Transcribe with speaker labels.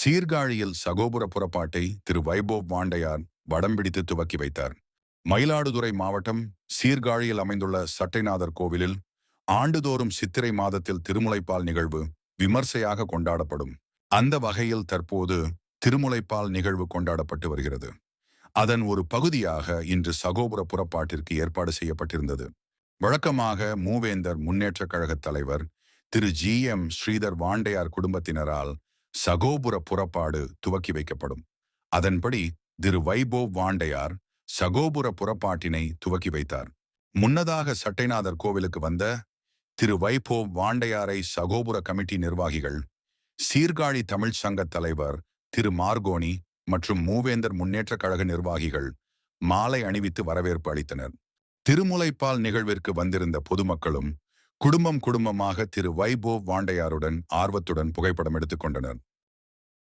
Speaker 1: சீர்காழியில் சகோபுர புறப்பாட்டை திரு வைபவ் வாண்டையார் வடம் பிடித்து துவக்கி வைத்தார். மயிலாடுதுறை மாவட்டம் சீர்காழியில் அமைந்துள்ள சட்டைநாதர் கோவிலில் ஆண்டுதோறும் சித்திரை மாதத்தில் திருமுலைப்பால் நிகழ்வு விமர்சையாக கொண்டாடப்படும். அந்த வகையில் தற்போது திருமுலைப்பால் நிகழ்வு கொண்டாடப்பட்டு வருகிறது. அதன் ஒரு பகுதியாக இன்று சகோபுர புறப்பாட்டிற்கு ஏற்பாடு செய்யப்பட்டிருந்தது. வழக்கமாக மூவேந்தர் முன்னேற்றக் கழக தலைவர் திரு ஜி.எம். ஸ்ரீதர் வாண்டையார் குடும்பத்தினரால் சகோபுர புறப்பாடு துவக்கி வைக்கப்படும். அதன்படி திரு வைபவ் வாண்டையார் சகோபுர புறப்பாட்டினை துவக்கி வைத்தார். முன்னதாக சட்டைநாதர் கோவிலுக்கு வந்த திரு வைபவ் வாண்டையாரை சகோபுர கமிட்டி நிர்வாகிகள், சீர்காழி தமிழ் சங்க தலைவர் திரு மார்கோனி மற்றும் மூவேந்தர் முன்னேற்றக் கழக நிர்வாகிகள் மாலை அணிவித்து வரவேற்பு அளித்தனர். திருமுலைப்பால் நிகழ்விற்கு வந்திருந்த பொதுமக்களும் குடும்பமாக திரு வைபவ் வாண்டையாருடன் ஆர்வத்துடன் புகைப்படம் எடுத்துக் கொண்டனர்.